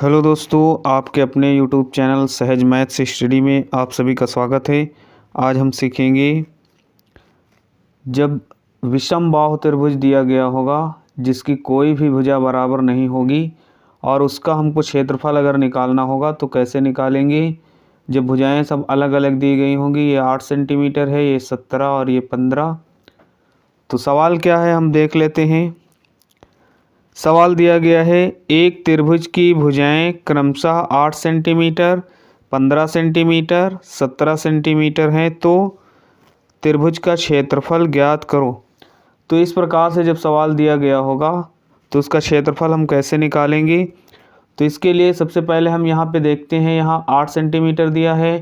Hello दोस्तों, आपके अपने यूट्यूब चैनल सहज मैथ्स स्टडी में आप सभी का स्वागत है। आज हम सीखेंगे जब विषम बाहु त्रिभुज दिया गया होगा जिसकी कोई भी भुजा बराबर नहीं होगी और उसका हमको क्षेत्रफल अगर निकालना होगा तो कैसे निकालेंगे। जब भुजाएं सब अलग अलग दी गई होंगी, ये 8 सेंटीमीटर है, ये 17 और ये 15। तो सवाल क्या है हम देख लेते हैं। सवाल दिया गया है एक त्रिभुज की भुजाएं क्रमशः 8 सेंटीमीटर, 15 सेंटीमीटर, 17 सेंटीमीटर हैं, तो त्रिभुज का क्षेत्रफल ज्ञात करो। तो इस प्रकार से जब सवाल दिया गया होगा तो उसका क्षेत्रफल हम कैसे निकालेंगे। तो इसके लिए सबसे पहले हम यहाँ पे देखते हैं, यहाँ 8 सेंटीमीटर दिया है,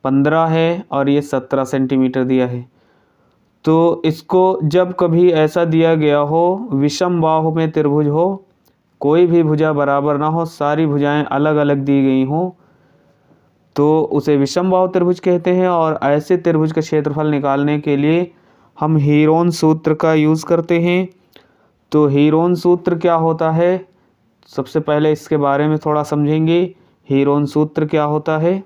15 है और ये 17 सेंटीमीटर दिया है। तो इसको जब कभी ऐसा दिया गया हो विषम बाहु में त्रिभुज हो, कोई भी भुजा बराबर ना हो, सारी भुजाएं अलग अलग दी गई हों, तो उसे विषम बाहु त्रिभुज कहते हैं। और ऐसे त्रिभुज का क्षेत्रफल निकालने के लिए हम हीरोन सूत्र का यूज़ करते हैं। तो हीरोन सूत्र क्या होता है, सबसे पहले इसके बारे में थोड़ा समझेंगे। हीरोन सूत्र क्या होता है।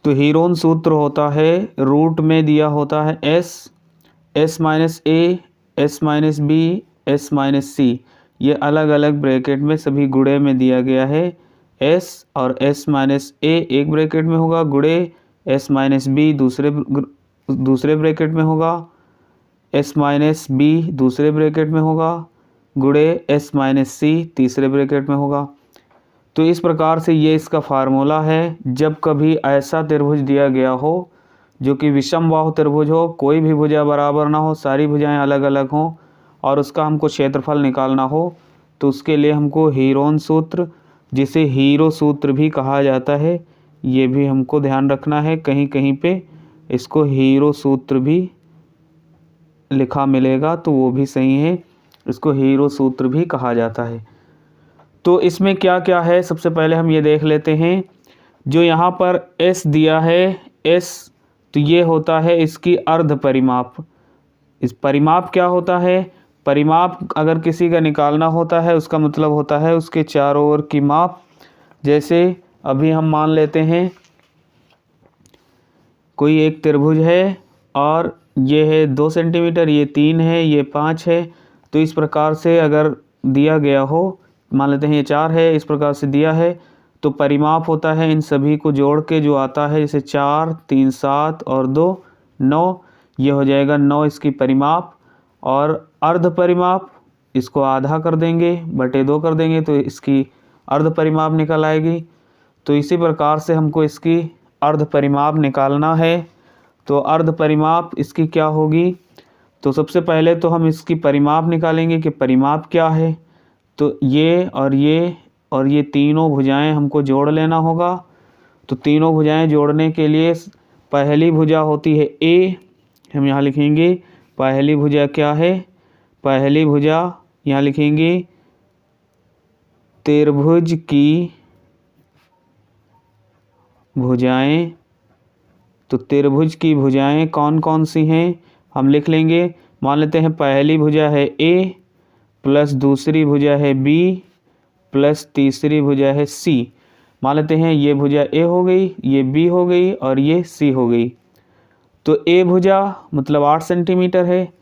तो हीरोन सूत्र होता है, रूट में दिया होता है S minus A, S minus B, S minus C, ये अलग अलग ब्रैकेट में सभी गुणे में दिया गया है। एस और एस माइनस ए एक ब्रैकेट में होगा, गुणे एस माइनस बी दूसरे ब्रैकेट में होगा, एस माइनस बी दूसरे ब्रैकेट में होगा, गुणे एस माइनस सी तीसरे ब्रैकेट में होगा। तो इस प्रकार से ये इसका फार्मूला है। जब कभी ऐसा त्रिभुज दिया गया हो जो कि विषम बाहु त्रिभुज हो, कोई भी भुजा बराबर ना हो, सारी भुजाएं अलग अलग हों और उसका हमको क्षेत्रफल निकालना हो, तो उसके लिए हमको हीरोन सूत्र, जिसे हीरो सूत्र भी कहा जाता है, ये भी हमको ध्यान रखना है। कहीं कहीं पे इसको हीरो सूत्र भी लिखा मिलेगा तो वो भी सही है, इसको हीरो सूत्र भी कहा जाता है। तो इसमें क्या क्या है, सबसे पहले हम ये देख लेते हैं। जो यहाँ पर S दिया है, S, तो ये होता है इसकी अर्ध परिमाप। इस परिमाप क्या होता है, परिमाप अगर किसी का निकालना होता है उसका मतलब होता है उसके चारों ओर की माप। जैसे अभी हम मान लेते हैं कोई एक त्रिभुज है और ये है 2 सेंटीमीटर, ये 3 है, ये 5 है। तो इस प्रकार से अगर दिया गया हो, मान लेते हैं ये 4 है, इस प्रकार से दिया है, तो परिमाप होता है इन सभी को जोड़ के जो आता है, जैसे 4, 3, 7 और 2, 9, ये हो जाएगा 9 इसकी परिमाप। और अर्ध परिमाप, इसको आधा कर देंगे, बटे 2 कर देंगे तो इसकी अर्ध परिमाप निकल आएगी। तो इसी प्रकार से हमको इसकी अर्ध परिमाप निकालना है। तो अर्ध परिमाप इसकी क्या होगी, तो सबसे पहले तो हम इसकी परिमाप निकालेंगे कि परिमाप क्या है। तो ये और ये तीनों भुजाएं हमको जोड़ लेना होगा। तो तीनों भुजाएं जोड़ने के लिए पहली भुजा होती है ए, हम यहाँ लिखेंगे पहली भुजा क्या है, पहली भुजा यहाँ लिखेंगे त्रिभुज की भुजाएं। तो त्रिभुज की भुजाएं कौन कौन सी हैं हम लिख लेंगे। मान लेते हैं पहली भुजा है ए, प्लस दूसरी भुजा है बी, प्लस तीसरी भुजा है सी। मान लेते हैं ये भुजा ए हो गई, ये बी हो गई और ये सी हो गई। तो ए भुजा मतलब 8 सेंटीमीटर है,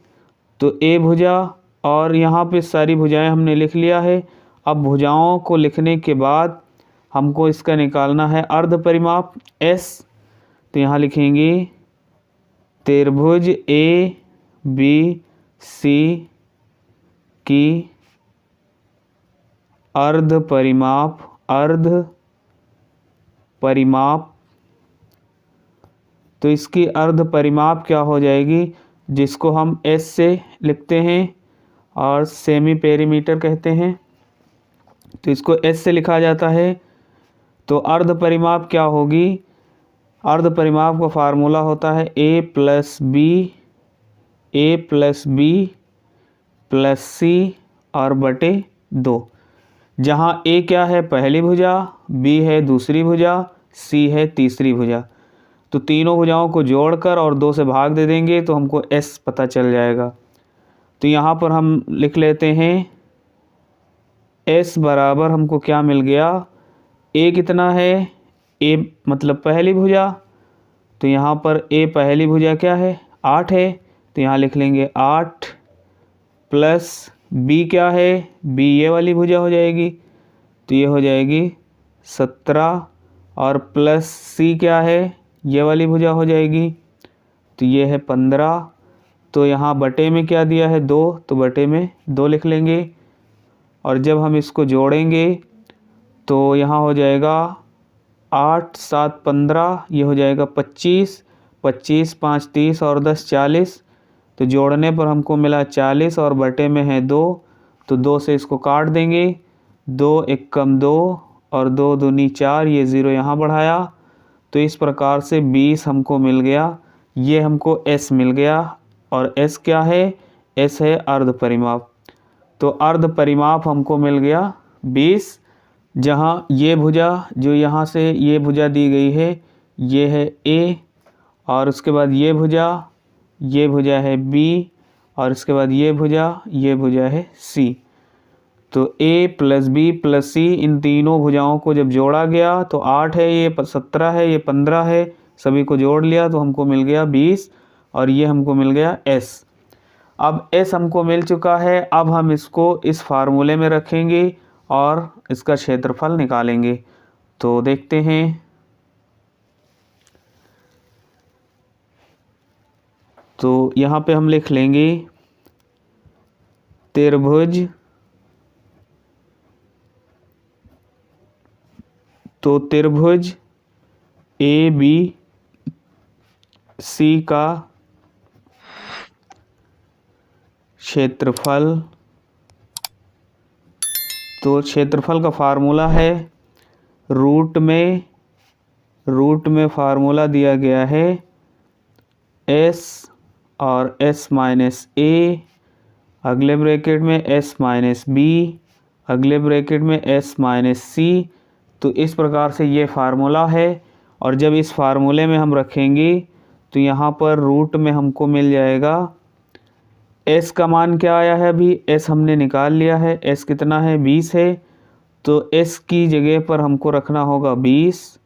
तो ए भुजा, और यहाँ पे सारी भुजाएं हमने लिख लिया है। अब भुजाओं को लिखने के बाद हमको इसका निकालना है अर्ध परिमाप एस। तो यहाँ लिखेंगे त्रिभुज ए बी सी की अर्ध परिमाप। तो इसकी अर्ध परिमाप क्या हो जाएगी, जिसको हम एस से लिखते हैं और सेमी पेरीमीटर कहते हैं, तो इसको एस से लिखा जाता है। तो अर्ध परिमाप क्या होगी, अर्ध परिमाप का फार्मूला होता है ए प्लस बी प्लस सी और बटे 2, जहाँ ए क्या है पहली भुजा, बी है दूसरी भुजा, सी है तीसरी भुजा। तो तीनों भुजाओं को जोड़कर और 2 से भाग दे देंगे तो हमको एस पता चल जाएगा। तो यहाँ पर हम लिख लेते हैं s बराबर हमको क्या मिल गया, a कितना है, a मतलब पहली भुजा, तो यहाँ पर a पहली भुजा क्या है 8 है, तो यहाँ लिख लेंगे 8 प्लस b क्या है, b ये वाली भुजा हो जाएगी, तो ये हो जाएगी 17 और प्लस c क्या है, ये वाली भुजा हो जाएगी, तो ये है 15। तो यहाँ बटे में क्या दिया है 2, तो बटे में 2 लिख लेंगे। और जब हम इसको जोड़ेंगे तो यहाँ हो जाएगा 8 7 15, ये हो जाएगा 25, 25 5 30 और 10 40, तो जोड़ने पर हमको मिला 40 और बटे में है 2, तो 2 से इसको काट देंगे, 2 एक कम 2 और 2 दूनी 4, ये 0 यहाँ बढ़ाया, तो इस प्रकार से 20 हमको मिल गया। ये हमको s मिल गया, और s क्या है, s है अर्ध परिमाप। तो अर्ध परिमाप हमको मिल गया 20, जहाँ ये भुजा जो यहाँ से ये भुजा दी गई है ये है a, और उसके बाद ये भुजा है b, और इसके बाद ये भुजा है c। तो a plus b plus c इन तीनों भुजाओं को जब जोड़ा गया तो 8 है, ये 17 है, ये 15 है, सभी को जोड़ लिया तो हमको मिल गया 20, और ये हमको मिल गया s। अब s हमको मिल चुका है, अब हम इसको इस फार्मूले में रखेंगे और इसका क्षेत्रफल निकालेंगे। तो देखते हैं। तो यहाँ पे हम लिख लेंगे त्रिभुज, तो त्रिभुज ए बी सी का क्षेत्रफल, तो क्षेत्रफल का फार्मूला है रूट में फार्मूला दिया गया है s और s माइनस a, अगले ब्रैकेट में s माइनस b, अगले ब्रैकेट में s माइनस c। तो इस प्रकार से ये फार्मूला है, और जब इस फार्मूले में हम रखेंगे तो यहाँ पर रूट में हमको मिल जाएगा s का मान क्या आया है, अभी s हमने निकाल लिया है, s कितना है 20 है, तो s की जगह पर हमको रखना होगा 20,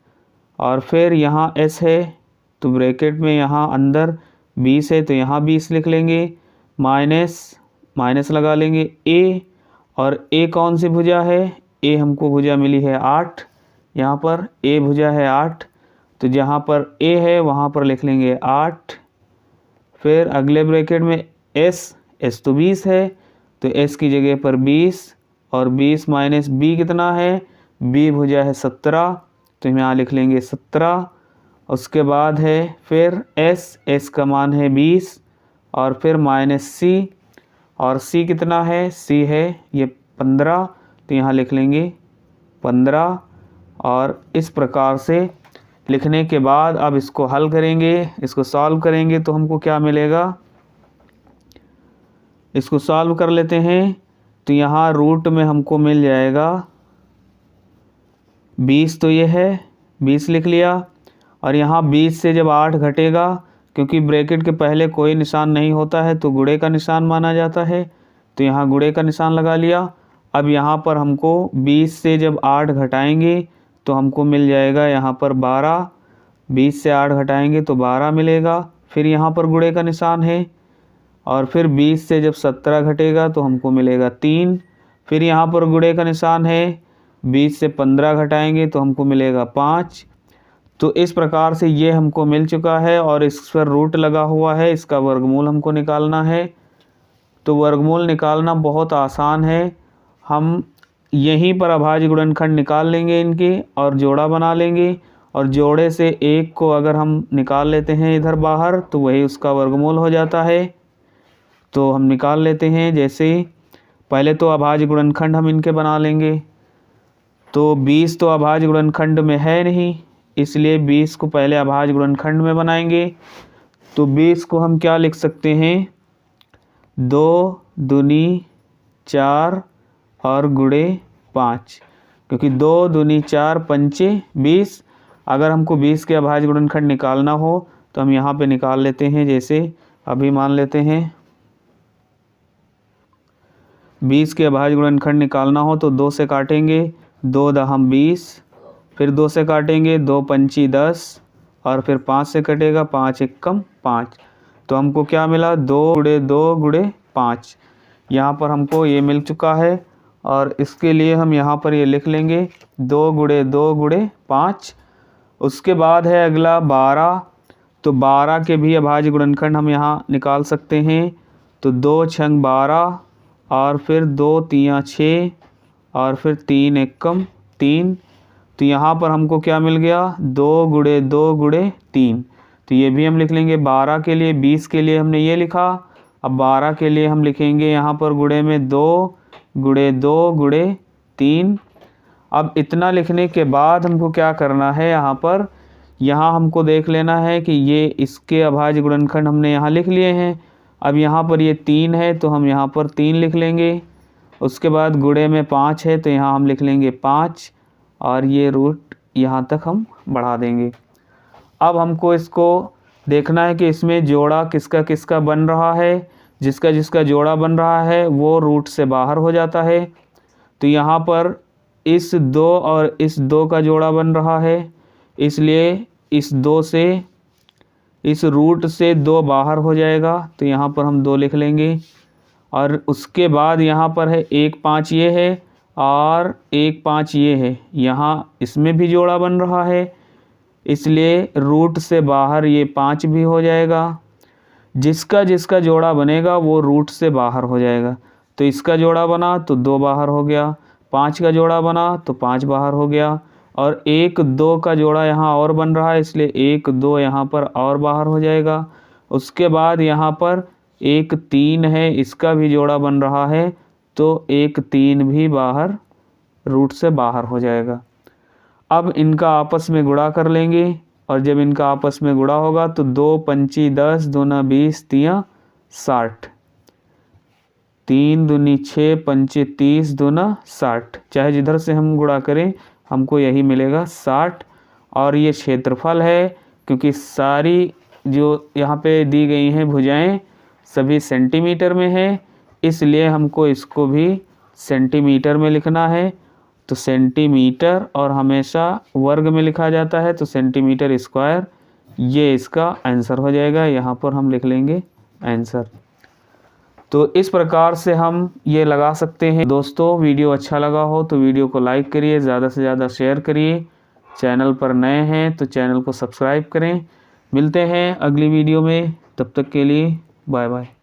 और फिर यहाँ s है तो ब्रैकेट में यहाँ अंदर 20 है तो यहाँ 20 लिख लेंगे, माइनस लगा लेंगे a, और a कौन सी भुजा है, a हमको भुजा मिली है 8, यहाँ पर a भुजा है 8, तो जहाँ पर a है वहाँ पर लिख लेंगे 8, फिर अगले ब्रैकेट में s तो 20 है तो s की जगह पर 20, और 20 माइनस b कितना है, b भुजा है 17, तो हम यहाँ लिख लेंगे 17। उसके बाद है फिर s का मान है 20, और फिर माइनस c, और c कितना है, c है ये 15, तो यहाँ लिख लेंगे 15। और इस प्रकार से लिखने के बाद अब इसको हल करेंगे, इसको सॉल्व करेंगे तो हमको क्या मिलेगा, इसको सॉल्व कर लेते हैं। तो यहाँ रूट में हमको मिल जाएगा 20, तो ये है 20 लिख लिया, और यहाँ 20 से जब 8 घटेगा, क्योंकि ब्रैकेट के पहले कोई निशान नहीं होता है तो गुणे का निशान माना जाता है, तो यहाँ गुणे का निशान लगा लिया। अब यहाँ पर हमको 20 से जब 8 घटाएंगे तो हमको मिल जाएगा यहाँ पर 12, 20 से 8 घटाएंगे तो 12 मिलेगा, फिर यहाँ पर गुणे का निशान है, और फिर 20 से जब 17 घटेगा तो हमको मिलेगा 3, फिर यहाँ पर गुणे का निशान है, 20 से 15 घटाएंगे तो हमको मिलेगा 5। तो इस प्रकार से ये हमको मिल चुका है, और इस पर रूट लगा हुआ है, इसका वर्गमूल हमको निकालना है। तो वर्गमूल निकालना बहुत आसान है, हम यहीं पर अभाज्य गुणनखंड निकाल लेंगे इनके और जोड़ा बना लेंगे, और जोड़े से एक को अगर हम निकाल लेते हैं इधर बाहर तो वही उसका वर्गमूल हो जाता है। तो हम निकाल लेते हैं, जैसे पहले तो अभाज्य गुणनखंड हम इनके बना लेंगे। तो 20 तो अभाज्य गुणनखंड में है नहीं, इसलिए 20 को पहले अभाज्य गुणनखंड में बनाएंगे। तो 20 को हम क्या लिख सकते हैं, 2 दूनी 4 और गुणे 5, क्योंकि 2 दूनी 4 पंचे 20। अगर हमको 20 के अभाज्य गुणनखंड निकालना हो तो हम यहाँ पे निकाल लेते हैं, जैसे अभी मान लेते हैं 20 के अभाज्य गुणनखंड निकालना हो तो 2 से काटेंगे, 2 दहम 20, फिर 2 से काटेंगे, 2 पंची 10 और फिर 5 से कटेगा, 5 एकम 5। तो हमको क्या मिला, 2 गुणे 2 गुणे 5। यहाँ पर हमको ये मिल चुका है और इसके लिए हम यहाँ पर ये लिख लेंगे 2 गुणे 2 गुणे 5। उसके बाद है अगला 12, तो 12 के भी अभाज्य गुणनखंड हम यहाँ निकाल सकते हैं। तो 2 छंग 12 और फिर 2 तियाँ 6 और फिर 3 एकम 3। तो यहाँ पर हमको क्या मिल गया, 2 गुणे 2 गुणे 3। तो ये भी हम लिख लेंगे 12 के लिए। 20 के लिए हमने ये लिखा, अब 12 के लिए हम लिखेंगे यहाँ पर गुणे में 2 गुणे 2 गुणे 3। अब इतना लिखने के बाद हमको क्या करना है, यहाँ हमको देख लेना है कि ये इसके अभाज्य गुणनखंड हमने यहाँ लिख लिए हैं। अब यहाँ पर ये 3 है तो हम यहाँ पर 3 लिख लेंगे। उसके बाद गुणे में 5 है तो यहाँ हम लिख लेंगे 5 और ये रूट यहाँ तक हम बढ़ा देंगे। अब हमको इसको देखना है कि इसमें जोड़ा किसका किसका बन रहा है। जिसका जिसका जोड़ा बन रहा है वो रूट से बाहर हो जाता है। तो यहाँ पर इस 2 और इस 2 का जोड़ा बन रहा है, इसलिए इस 2 से इस रूट से 2 बाहर हो जाएगा। तो यहाँ पर हम 2 लिख लेंगे और उसके बाद यहाँ पर है 1 5 ये है और 1 5 ये है। यहाँ इसमें भी जोड़ा बन रहा है, इसलिए रूट से बाहर ये 5 भी हो जाएगा। जिसका जिसका जोड़ा बनेगा वो रूट से बाहर हो जाएगा। तो इसका जोड़ा बना तो 2 बाहर हो गया, 5 का जोड़ा बना तो 5 बाहर हो गया और 1 2 का जोड़ा यहाँ और बन रहा है, इसलिए 1 2 यहाँ पर और बाहर हो जाएगा। उसके बाद यहाँ पर 1 3 है, इसका भी जोड़ा बन रहा है तो 1 3 भी बाहर रूट से बाहर हो जाएगा। अब इनका आपस में गुणा कर लेंगे और जब इनका आपस में गुणा होगा तो 2 पंची 10, 2 20, 3 60, 3 दूनी 6, पंचे 30, 2 60। चाहे जिधर से हम गुणा करें हमको यही मिलेगा 60। और ये क्षेत्रफल है, क्योंकि सारी जो यहाँ पे दी गई हैं भुजाएं सभी सेंटीमीटर में है, इसलिए हमको इसको भी सेंटीमीटर में लिखना है। तो सेंटीमीटर और हमेशा वर्ग में लिखा जाता है, तो सेंटीमीटर स्क्वायर, ये इसका आंसर हो जाएगा। यहाँ पर हम लिख लेंगे आंसर। तो इस प्रकार से हम ये लगा सकते हैं। दोस्तों वीडियो अच्छा लगा हो तो वीडियो को लाइक करिए, ज़्यादा से ज़्यादा शेयर करिए। चैनल पर नए हैं तो चैनल को सब्सक्राइब करें। मिलते हैं अगली वीडियो में, तब तक के लिए बाय बाय।